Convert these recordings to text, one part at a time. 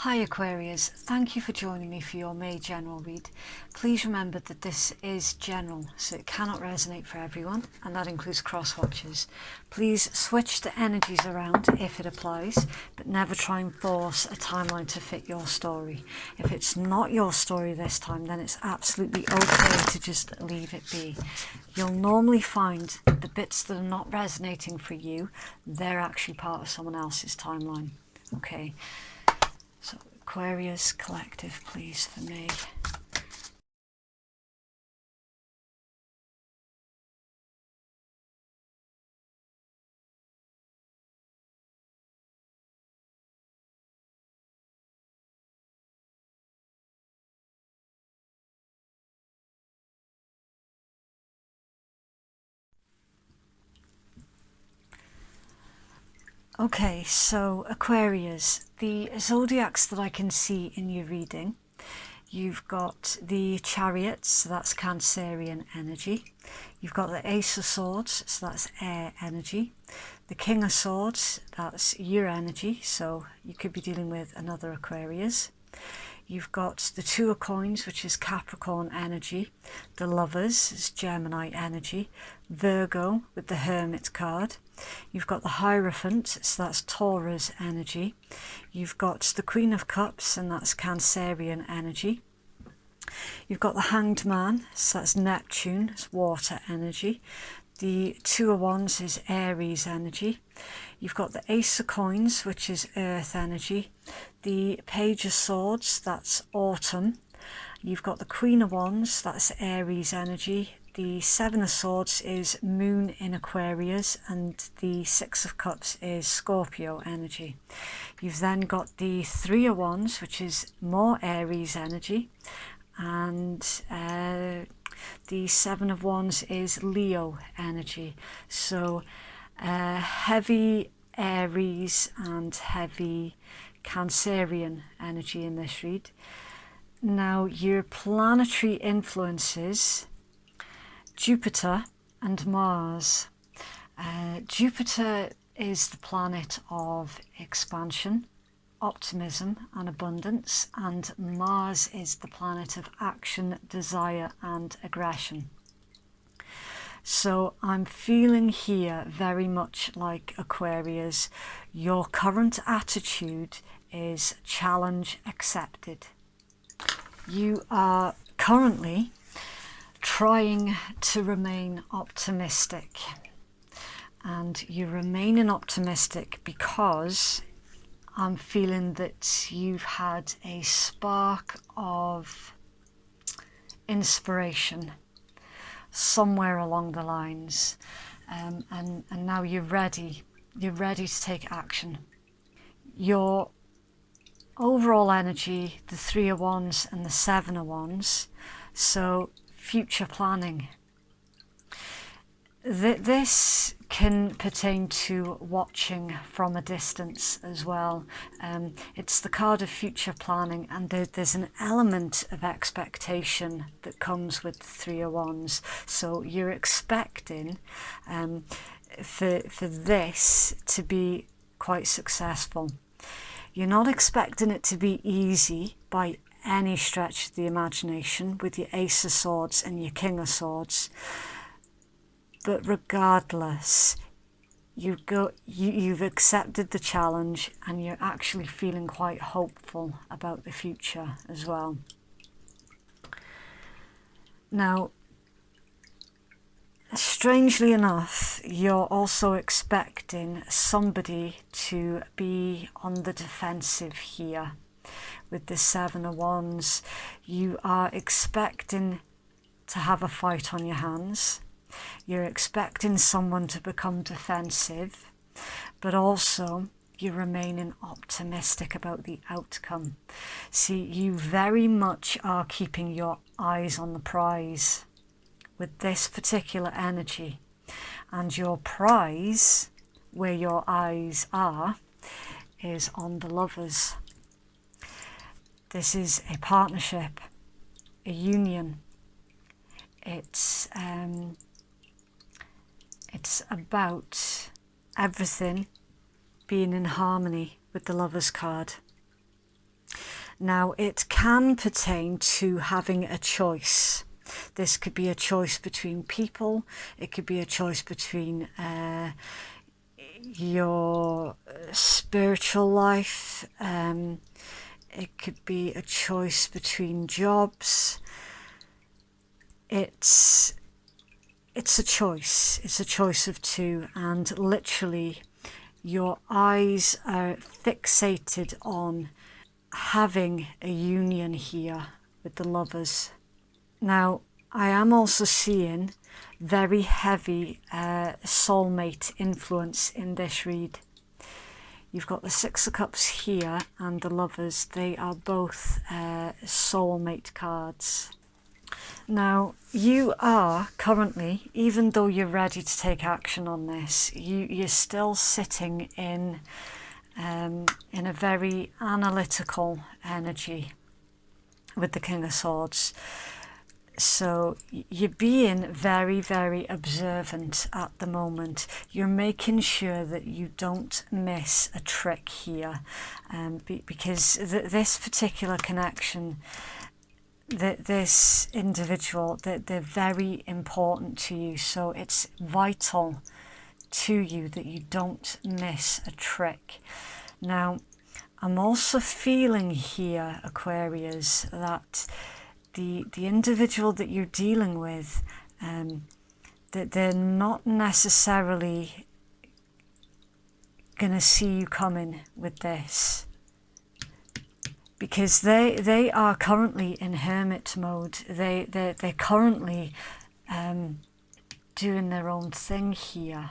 Hi Aquarius, thank you for joining me for your May general read. Please remember that this is general, so it cannot resonate for everyone, and that includes cross-watchers. Please switch the energies around if it applies, but never try and force a timeline to fit your story. If it's not your story this time, then it's absolutely okay to just leave it be. You'll normally find the bits that are not resonating for you, they're actually part of someone else's timeline. Okay. So Aquarius collective, please, for me. Okay, so Aquarius, the zodiacs that I can see in your reading, you've got the Chariot, so that's Cancerian energy. You've got the Ace of Swords, so that's air energy. The King of Swords, that's your energy, so you could be dealing with another Aquarius. You've got the Two of Coins, which is Capricorn energy. The Lovers is Gemini energy. Virgo with the Hermit card. You've got the Hierophant, so that's Taurus energy. You've got the Queen of Cups, and that's Cancerian energy. You've got the Hanged Man, so that's Neptune, it's water energy. The Two of Wands is Aries energy. You've got the Ace of Coins, which is Earth energy. The Page of Swords, that's Autumn. You've got the Queen of Wands, that's Aries energy. The Seven of Swords is Moon in Aquarius, and the Six of Cups is Scorpio energy. You've then got the Three of Wands, which is more Aries energy, and the Seven of Wands is Leo energy. So heavy Aries and heavy Cancerian energy in this read. Now your planetary influences, Jupiter and Mars. Jupiter is the planet of expansion, optimism and abundance, and Mars is the planet of action, desire and aggression. So I'm feeling here very much like Aquarius, your current attitude is challenge accepted. You are currently trying to remain optimistic, and you're remaining optimistic because I'm feeling that you've had a spark of inspiration somewhere along the lines, and now you're ready to take action. Your overall energy, the Three of Wands and the Seven of Wands, so future planning. This can pertain to watching from a distance as well. It's the card of future planning, and there's an element of expectation that comes with the Three of Wands. So you're expecting for this to be quite successful. You're not expecting it to be easy by any stretch of the imagination with your Ace of Swords and your King of Swords. But regardless, you've accepted the challenge, and you're actually feeling quite hopeful about the future as well. Now, strangely enough, you're also expecting somebody to be on the defensive here. With the Seven of Wands, you are expecting to have a fight on your hands. You're expecting someone to become defensive, but also you're remaining optimistic about the outcome. See, you very much are keeping your eyes on the prize with this particular energy, and your prize, where your eyes are, is on the Lovers. This is a partnership, a union. It's about everything being in harmony with the Lovers card. Now, it can pertain to having a choice. This could be a choice between people. It could be a choice between your spiritual life. It could be a choice between jobs. It's a choice. It's a choice of two, and literally your eyes are fixated on having a union here with the lovers. Now, I am also seeing very heavy soulmate influence in this read. You've got the Six of Cups here and the Lovers. They are both soulmate cards. Now, you are currently, even though you're ready to take action on this, you're still sitting in a very analytical energy with the King of Swords. So you're being very, very observant at the moment. You're making sure that you don't miss a trick here, because this particular connection, this individual, they're very important to you. So it's vital to you that you don't miss a trick. Now, I'm also feeling here, Aquarius, that the individual that you're dealing with, that they're not necessarily going to see you coming with this, because they are currently in hermit mode. They're currently doing their own thing here.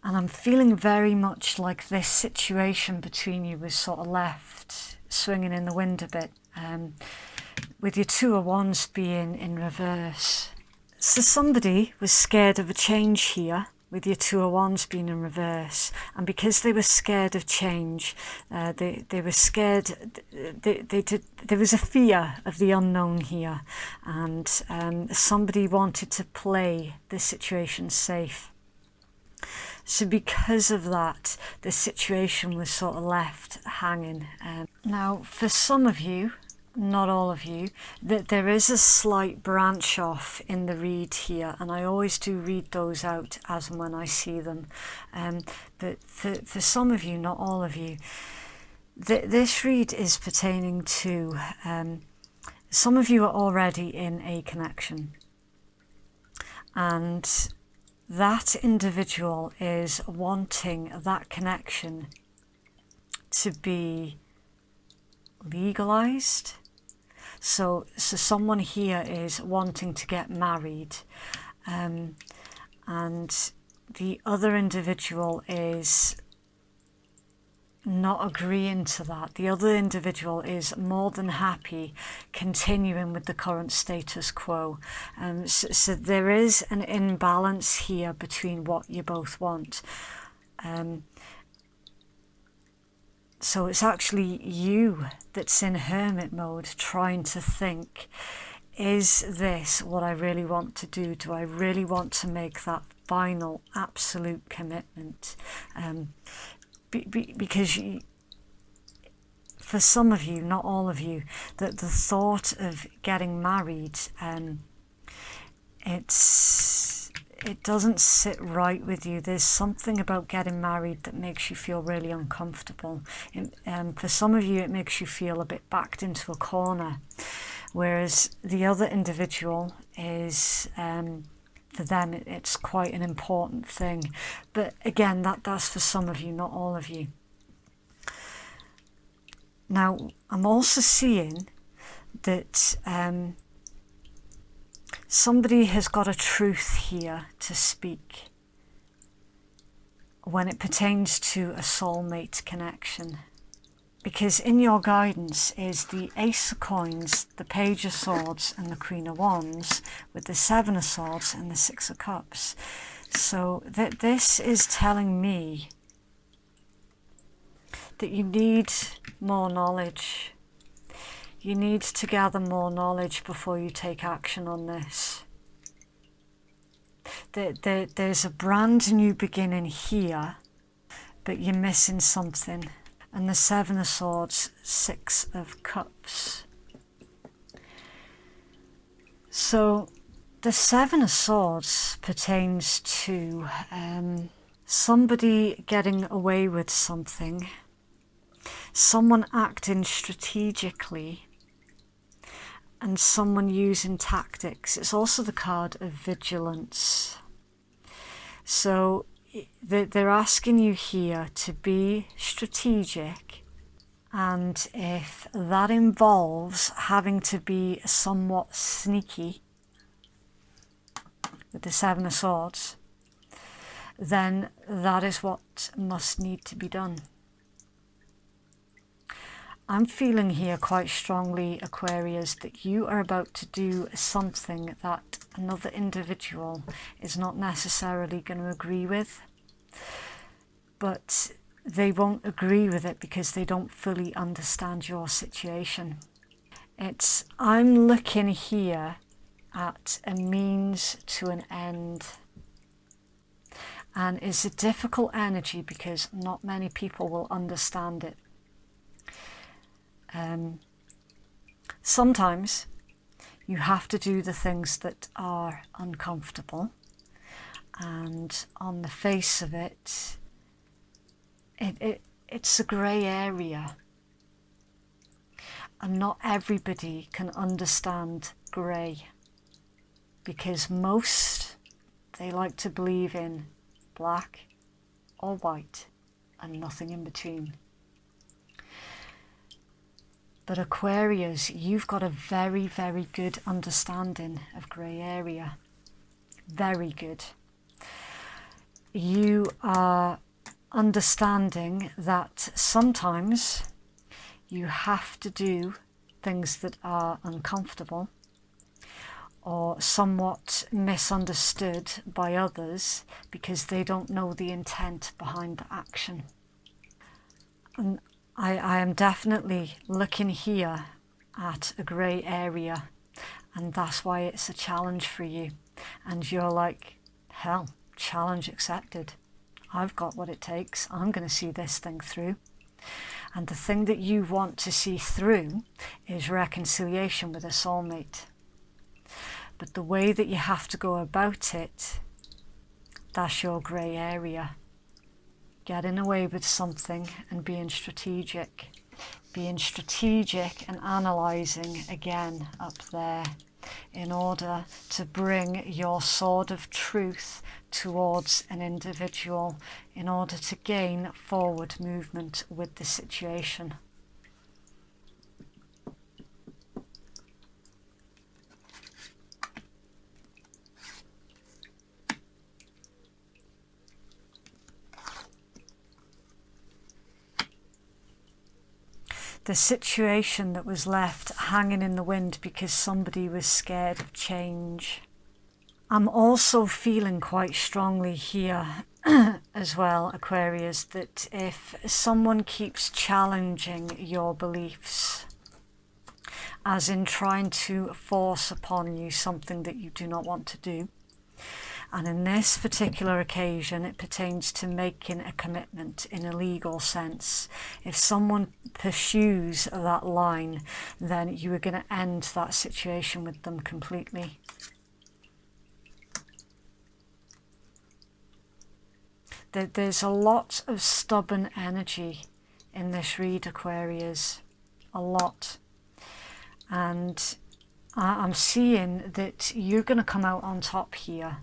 And I'm feeling very much like this situation between you was sort of left swinging in the wind a bit, with your Two of Wands being in reverse. So somebody was scared of a change here, with your Two of Wands being in reverse. And because they were scared of change, they were scared, there was a fear of the unknown here. And somebody wanted to play the situation safe. So because of that, the situation was sort of left hanging. Now, for some of you, not all of you, that there is a slight branch off in the read here, and I always do read those out as and when I see them. But for some of you, not all of you, this read is pertaining to some of you are already in a connection, and that individual is wanting that connection to be legalized. So someone here is wanting to get married, and the other individual is not agreeing to that. The other individual is more than happy continuing with the current status quo. So there is an imbalance here between what you both want. So it's actually you that's in hermit mode, trying to think, is this what I really want to do? Do I really want to make that final absolute commitment? Because for some of you, not all of you, that the thought of getting married, it doesn't sit right with you. There's something about getting married that makes you feel really uncomfortable. For some of you, it makes you feel a bit backed into a corner, whereas the other individual is, for them, it's quite an important thing. But again, that's for some of you, not all of you. Now, I'm also seeing that somebody has got a truth here to speak when it pertains to a soulmate connection. Because in your guidance is the Ace of Coins, the Page of Swords and the Queen of Wands, with the Seven of Swords and the Six of Cups. So this is telling me that you need more knowledge. You need to gather more knowledge before you take action on this. There's a brand new beginning here, but you're missing something. and the Seven of Swords, Six of Cups. So the Seven of Swords pertains to somebody getting away with something, someone acting strategically, and someone using tactics. It's also the card of vigilance. So they're asking you here to be strategic, and if that involves having to be somewhat sneaky with the Seven of Swords, then that is what must need to be done. I'm feeling here quite strongly, Aquarius, that you are about to do something that another individual is not necessarily going to agree with, but they won't agree with it because they don't fully understand your situation. I'm looking here at a means to an end, and it's a difficult energy because not many people will understand it. Sometimes you have to do the things that are uncomfortable, and on the face of it, it's a grey area, and not everybody can understand grey, because most, they like to believe in black or white and nothing in between. But Aquarius, you've got a very, very good understanding of grey area. Very good. You are understanding that sometimes you have to do things that are uncomfortable or somewhat misunderstood by others because they don't know the intent behind the action. And I am definitely looking here at a grey area, and that's why it's a challenge for you. And you're like, hell, challenge accepted. I've got what it takes. I'm going to see this thing through. And the thing that you want to see through is reconciliation with a soulmate. But the way that you have to go about it, that's your grey area. Getting away with something and being strategic and analysing again up there in order to bring your sword of truth towards an individual in order to gain forward movement with the situation. The situation that was left hanging in the wind because somebody was scared of change. I'm also feeling quite strongly here as well, Aquarius, that if someone keeps challenging your beliefs, as in trying to force upon you something that you do not want to do, and in this particular occasion it pertains to making a commitment in a legal sense. If someone pursues that line, then you are going to end that situation with them completely. There's a lot of stubborn energy in this read, Aquarius, a lot. And I'm seeing that you're going to come out on top here,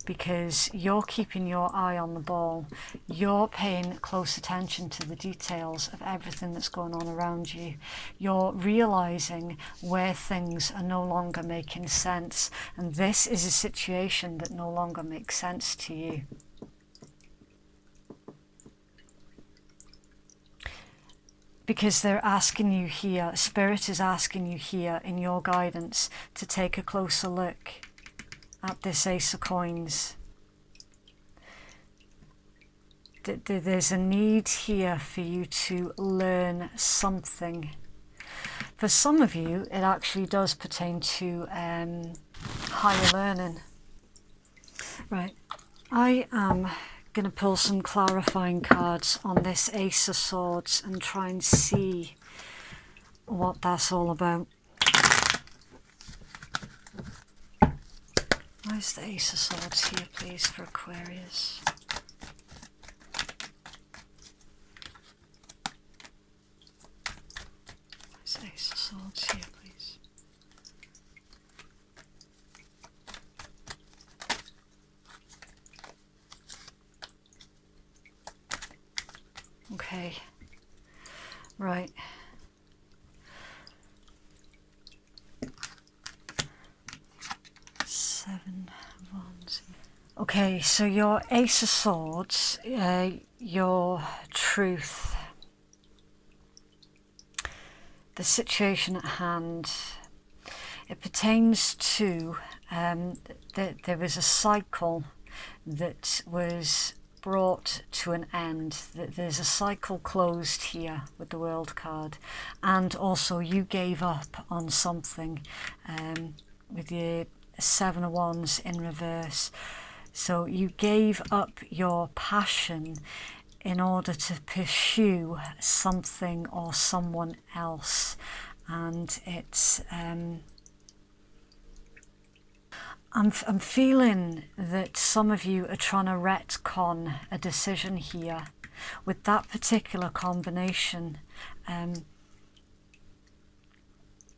because you're keeping your eye on the ball. You're paying close attention to the details of everything that's going on around you. You're realizing where things are no longer making sense, and this is a situation that no longer makes sense to you. Because they're asking you here, Spirit is asking you here in your guidance to take a closer look at this Ace of Coins. There's a need here for you to learn something. For some of you, it actually does pertain to higher learning. Right, I am going to pull some clarifying cards on this Ace of Swords and try and see what that's all about. Where's the Ace of Swords here, please, for Aquarius? Where's the Ace of Swords here, please? Okay, right. Seven of Wands. Okay, so your Ace of Swords, your truth, the situation at hand, it pertains to that there was a cycle that was brought to an end. There's a cycle closed here with the World card, and also you gave up on something with your Seven of Wands in reverse. So you gave up your passion in order to pursue something or someone else, and it's I'm feeling that some of you are trying to retcon a decision here with that particular combination.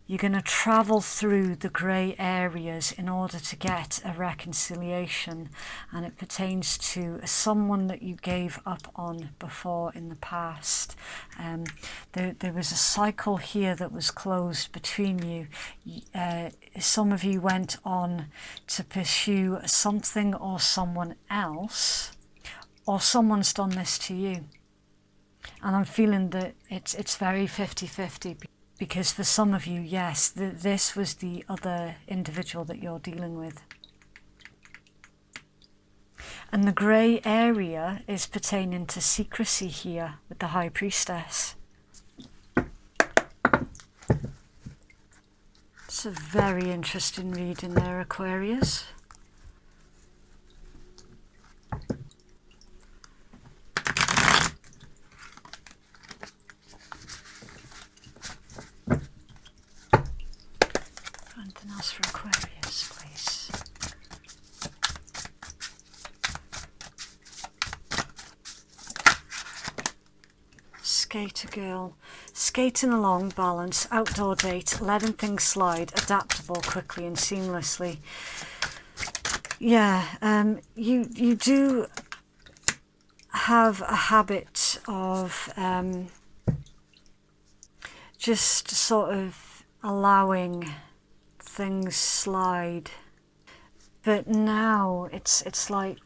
You're going to travel through the grey areas in order to get a reconciliation, and it pertains to someone that you gave up on before in the past. There was a cycle here that was closed between you. Some of you went on to pursue something or someone else, or someone's done this to you. And I'm feeling that it's very 50-50. Because for some of you, yes, this was the other individual that you're dealing with. And the grey area is pertaining to secrecy here with the High Priestess. It's a very interesting reading there, Aquarius. Anything else for Aquarius, please? Skater girl. Skating along, balance, outdoor date, letting things slide, adaptable quickly and seamlessly. Yeah, you do have a habit of just sort of allowing things slide, but now it's like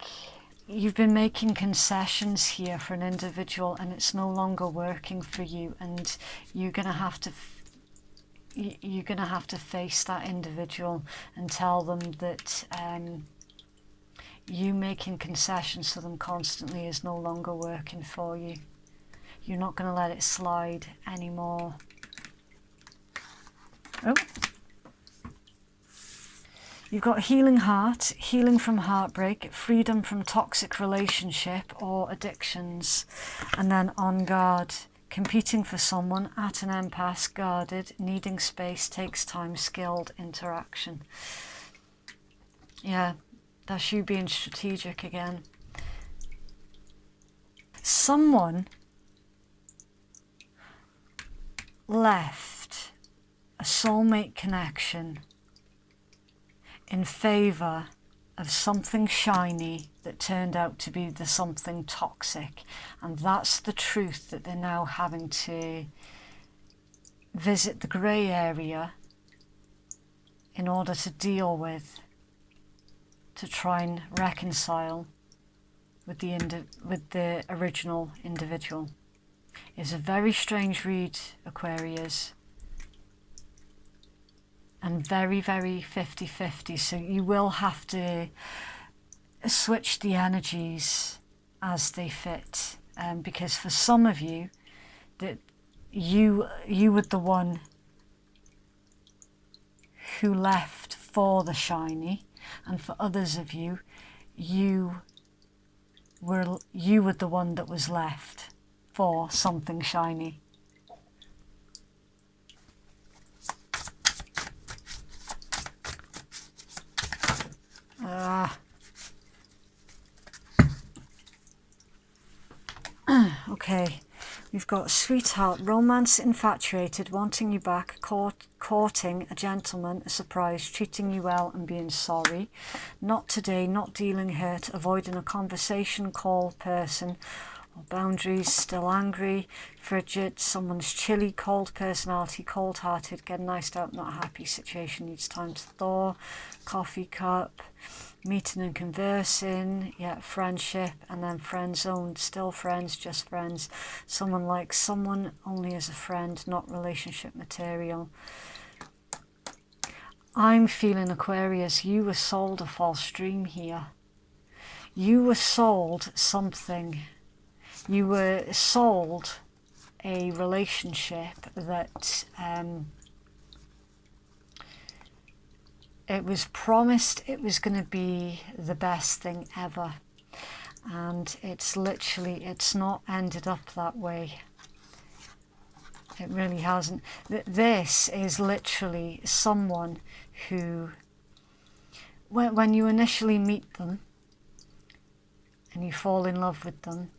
you've been making concessions here for an individual, and it's no longer working for you, and you're gonna have to face that individual and tell them that you making concessions to them constantly is no longer working for you. You're not going to let it slide anymore. Oh. You've got healing heart, healing from heartbreak, freedom from toxic relationship or addictions, and then on guard, competing for someone, at an impasse, guarded, needing space, takes time, skilled interaction. Yeah, that's you being strategic again. Someone left a soulmate connection in favour of something shiny that turned out to be the something toxic, and that's the truth that they're now having to visit the grey area in order to deal with, to try and reconcile with the original individual. It's a very strange read, Aquarius, and very, very 50-50. So you will have to switch the energies as they fit, because for some of you, that you were the one who left for the shiny, and for others of you, you you were the one that was left for something shiny. Okay, we've got sweetheart, romance, infatuated, wanting you back, courting, a gentleman, a surprise, treating you well and being sorry. Not today, not dealing hurt, avoiding a conversation, call, person, or boundaries, still angry, frigid, someone's chilly, cold personality, cold-hearted, getting iced out, not happy, situation needs time to thaw, coffee cup, meeting and conversing, yeah, friendship, and then friend zoned, still friends, just friends, someone likes someone only as a friend, not relationship material. I'm feeling, Aquarius, you were sold a false dream here. You were sold something. You were sold a relationship that it was promised it was going to be the best thing ever, and it's not ended up that way. It really hasn't. This is literally someone who, when you initially meet them and you fall in love with them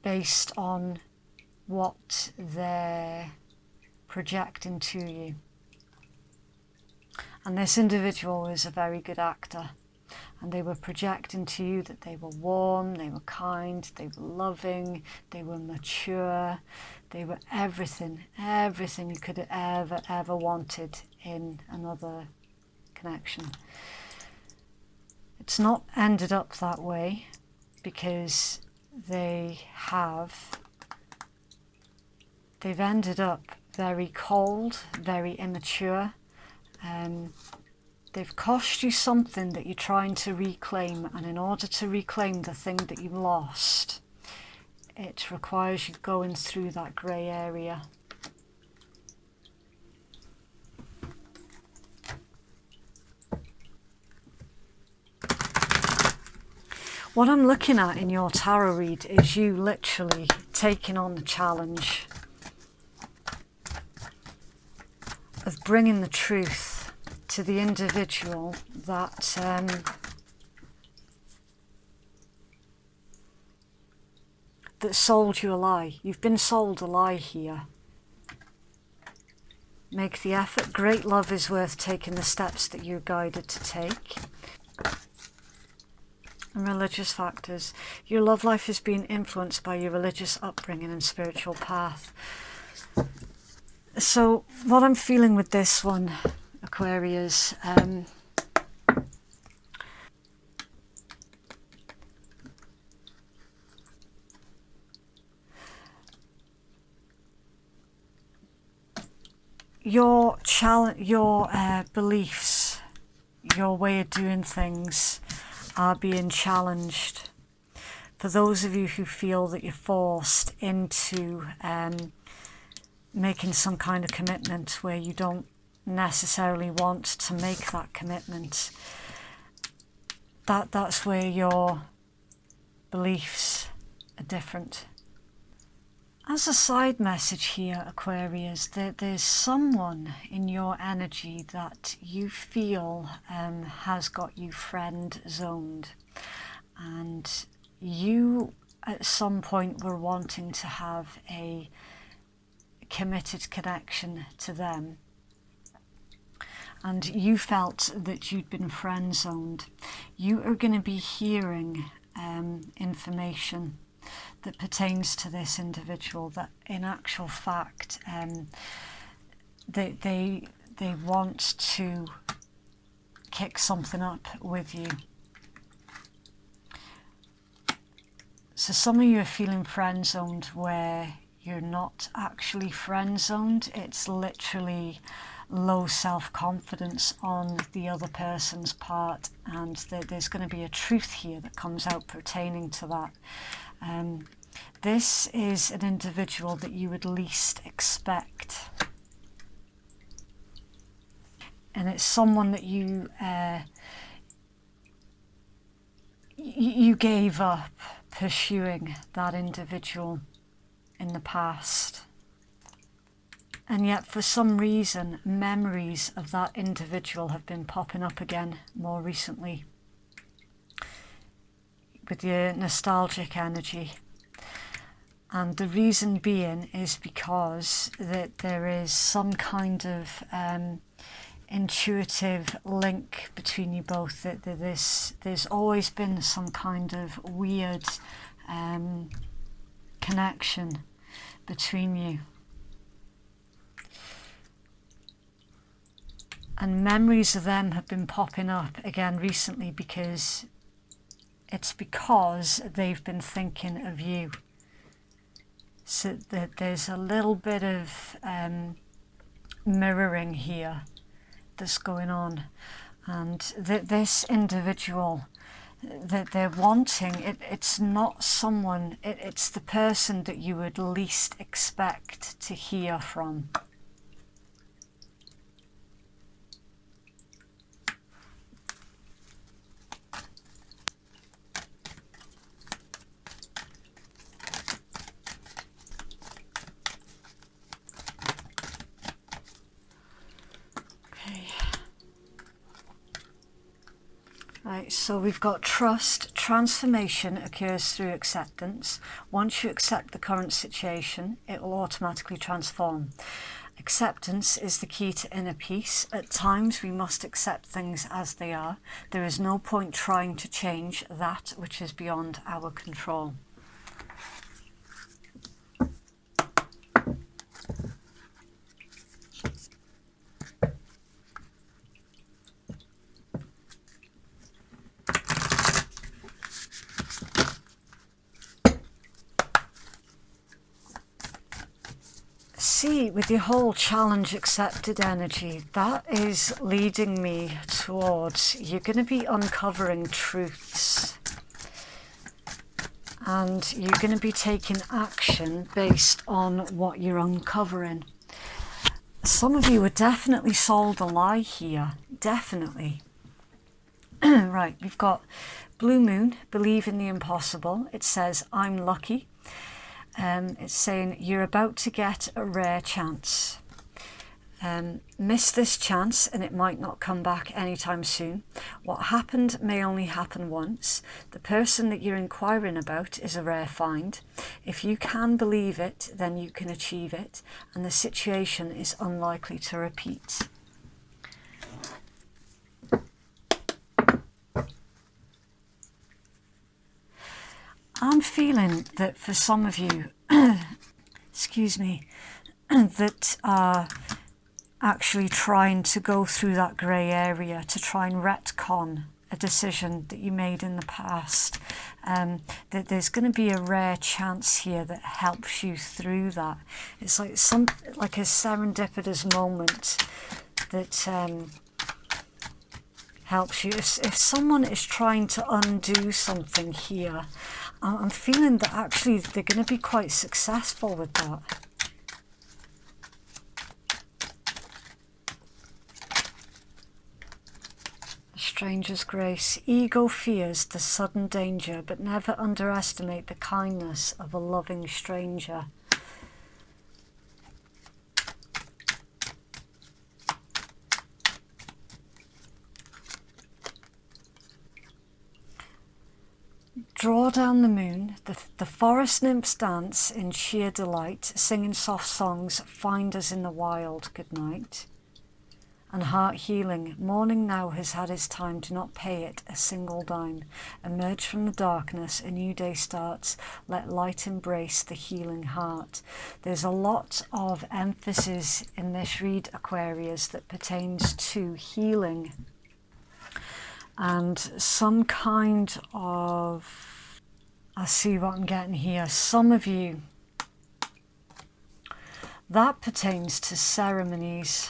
based on what they're projecting to you. And this individual is a very good actor, and they were projecting to you that they were warm, they were kind, they were loving, they were mature, they were everything you could have ever wanted in another connection. It's not ended up that way because they've ended up very cold, very immature. They've cost you something that you're trying to reclaim, and in order to reclaim the thing that you lost, it requires you going through that grey area. What I'm looking at in your tarot read is you literally taking on the challenge of bringing the truth to the individual that that sold you a lie. You've been sold a lie here. Make the effort. Great love is worth taking the steps that you're guided to take. And religious factors. Your love life is being influenced by your religious upbringing and spiritual path. So what I'm feeling with this one, Aquarius, your beliefs, your way of doing things are being challenged. For those of you who feel that you're forced into making some kind of commitment where you don't necessarily want to make that commitment, that's where your beliefs are different. As a side message here, Aquarius, there's someone in your energy that you feel has got you friend zoned, and you at some point were wanting to have a committed connection to them, and you felt that you'd been friend zoned. You are going to be hearing information that pertains to this individual that in actual fact they want to kick something up with you. So some of you are feeling friend zoned where you're not actually friend zoned. It's literally low self-confidence on the other person's part, and there's going to be a truth here that comes out pertaining to that. This is an individual that you would least expect, and it's someone that you gave up pursuing that individual in the past. And yet for some reason, memories of that individual have been popping up again more recently with your nostalgic energy. And the reason being is because that there is some kind of intuitive link between you both. That there's always been some kind of weird connection between you. And memories of them have been popping up again recently because they've been thinking of you. So that there's a little bit of mirroring here that's going on. And that this individual that they're wanting, it's not someone, it's the person that you would least expect to hear from. Right, so we've got trust. Transformation occurs through acceptance. Once you accept the current situation, it will automatically transform. Acceptance is the key to inner peace. At times we must accept things as they are. There is no point trying to change that which is beyond our control. See, with your whole challenge accepted energy, that is leading me towards you're going to be uncovering truths and you're going to be taking action based on what you're uncovering. Some of you are definitely sold a lie here, definitely. Right, we've got Blue Moon, believe in the impossible. It says, I'm lucky. It's saying you're about to get a rare chance. Miss this chance and it might not come back anytime soon. What happened may only happen once. The person that you're inquiring about is a rare find. If you can believe it, then you can achieve it, and the situation is unlikely to repeat. I'm feeling that for some of you, excuse me, that are actually trying to go through that grey area to try and retcon a decision that you made in the past, that there's going to be a rare chance here that helps you through that. It's like like a serendipitous moment that helps you. If someone is trying to undo something here, I'm feeling that actually they're going to be quite successful with that. Stranger's grace. Ego fears the sudden danger, but never underestimate the kindness of a loving stranger. Draw down the moon. The forest nymphs dance in sheer delight, singing soft songs, find us in the wild, good night. And heart healing, morning now has had its time, do not pay it a single dime. Emerge from the darkness, a new day starts, let light embrace the healing heart. There's a lot of emphasis in this read, Aquarius, that pertains to healing and some kind of, I see what I'm getting here, some of you, that pertains to ceremonies.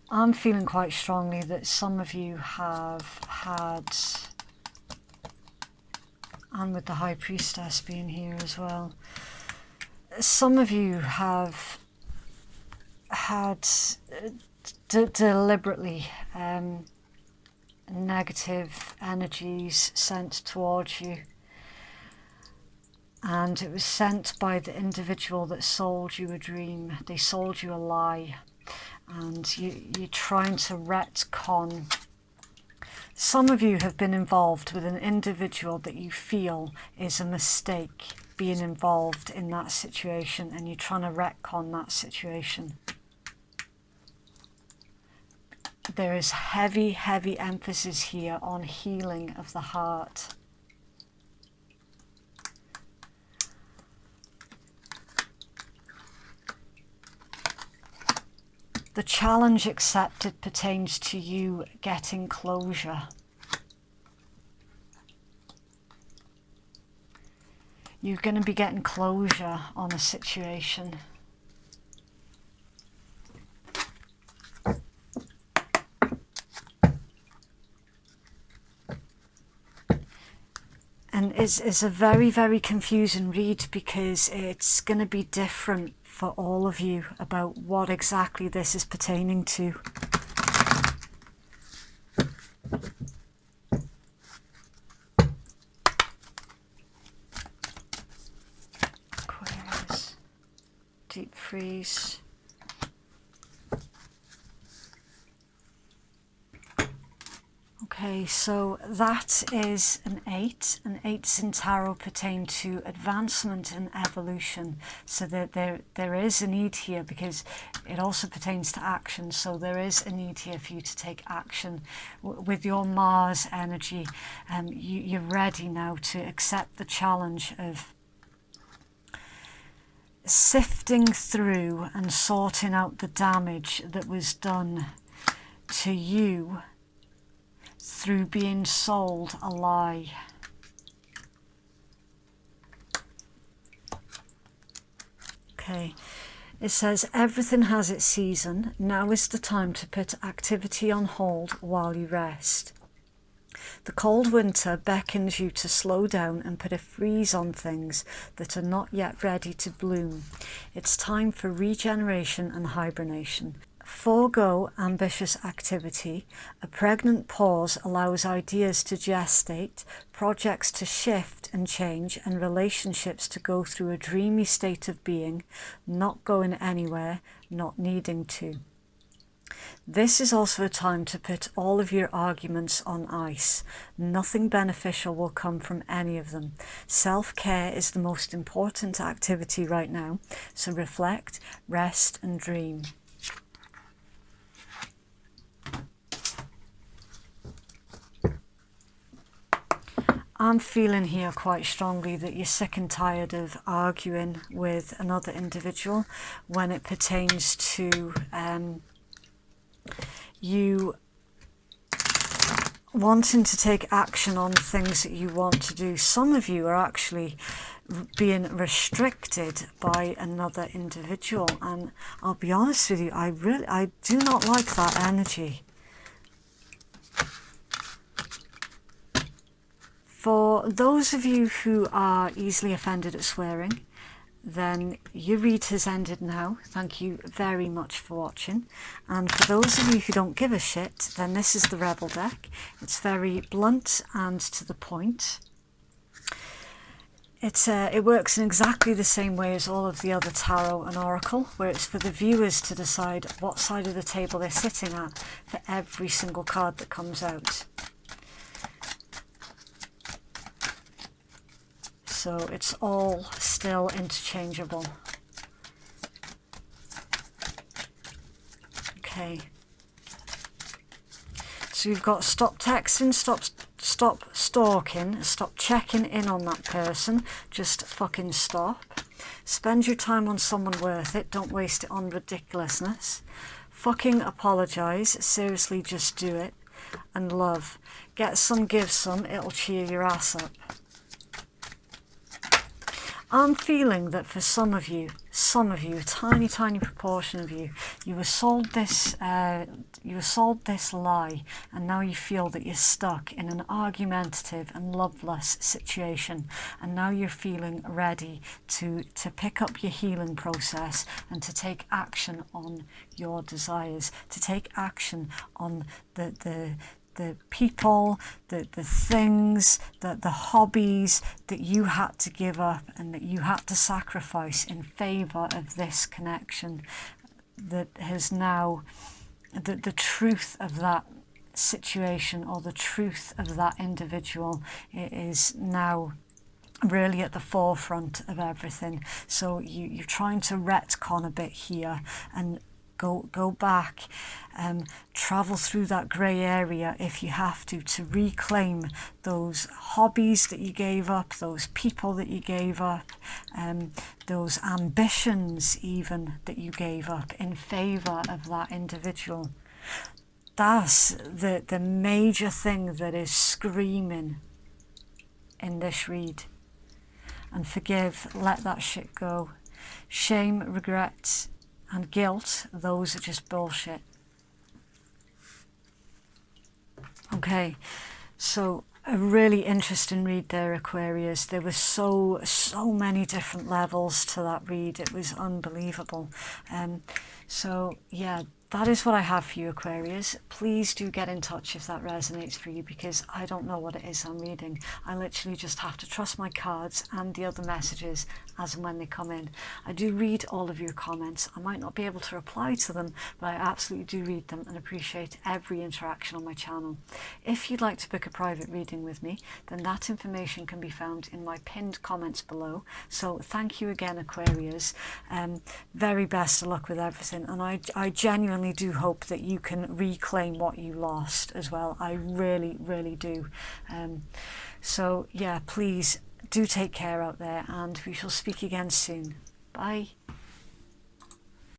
I'm feeling quite strongly that some of you have had, and with the High Priestess being here as well, some of you have had deliberately negative energies sent towards you. And it was sent by the individual that sold you a dream. They sold you a lie. And you're trying to retcon. Some of you have been involved with an individual that you feel is a mistake being involved in that situation, and you're trying to retcon that situation. There is heavy, heavy emphasis here on healing of the heart. The challenge accepted pertains to you getting closure. You're going to be getting closure on a situation. And it's a very, very confusing read, because it's going to be different for all of you about what exactly this is pertaining to. Aquarius, deep freeze. Okay, so that is an 8. And 8s in tarot pertain to advancement and evolution. So that there is a need here, because it also pertains to action. So there is a need here for you to take action. With your Mars energy, you're ready now to accept the challenge of sifting through and sorting out the damage that was done to you through being sold a lie. Okay, it says everything has its season. Now is the time to put activity on hold while you rest. The cold winter beckons you to slow down and put a freeze on things that are not yet ready to bloom. It's time for regeneration and hibernation. Forego ambitious activity. A pregnant pause allows ideas to gestate, projects to shift and change, and relationships to go through a dreamy state of being, not going anywhere, not needing to. This is also a time to put all of your arguments on ice. Nothing beneficial will come from any of them. Self-care is the most important activity right now, so reflect, rest, and dream. I'm feeling here quite strongly that you're sick and tired of arguing with another individual when it pertains to you wanting to take action on things that you want to do. Some of you are actually being restricted by another individual, and I'll be honest with you, I do not like that energy. For those of you who are easily offended at swearing, then your read has ended now. Thank you very much for watching. And for those of you who don't give a shit, then this is the Rebel deck. It's very blunt and to the point. It works in exactly the same way as all of the other tarot and oracle, where it's for the viewers to decide what side of the table they're sitting at for every single card that comes out. So it's all still interchangeable. Okay. So you've got stop texting, stop stalking, stop checking in on that person, just fucking stop. Spend your time on someone worth it, don't waste it on ridiculousness. Fucking apologise, seriously just do it. And love. Get some, give some, it'll cheer your ass up. I'm feeling that for some of you, a tiny, tiny proportion of you, you were sold this lie, and now you feel that you're stuck in an argumentative and loveless situation, and now you're feeling ready to pick up your healing process and to take action on your desires, to take action on the the people, the things, the hobbies that you had to give up and that you had to sacrifice in favour of this connection that has now, the truth of that situation or the truth of that individual is now really at the forefront of everything. So you're trying to retcon a bit here and go back, travel through that grey area if you have to reclaim those hobbies that you gave up, those people that you gave up, those ambitions even that you gave up in favour of that individual. That's the major thing that is screaming in this read. And forgive, let that shit go. Shame, regret, and guilt, those are just bullshit. Okay, so a really interesting read there, Aquarius. There were so many different levels to that read. It was unbelievable. So yeah, that is what I have for you, Aquarius. Please do get in touch if that resonates for you, because I don't know what it is I'm reading. I literally just have to trust my cards and the other messages as and when they come in. I do read all of your comments. I might not be able to reply to them, but I absolutely do read them and appreciate every interaction on my channel. If you'd like to book a private reading with me, then that information can be found in my pinned comments below. So thank you again, Aquarius. Very best of luck with everything, and I genuinely do hope that you can reclaim what you lost as well. I really do. So yeah, please do take care out there, and we shall speak again soon. Bye.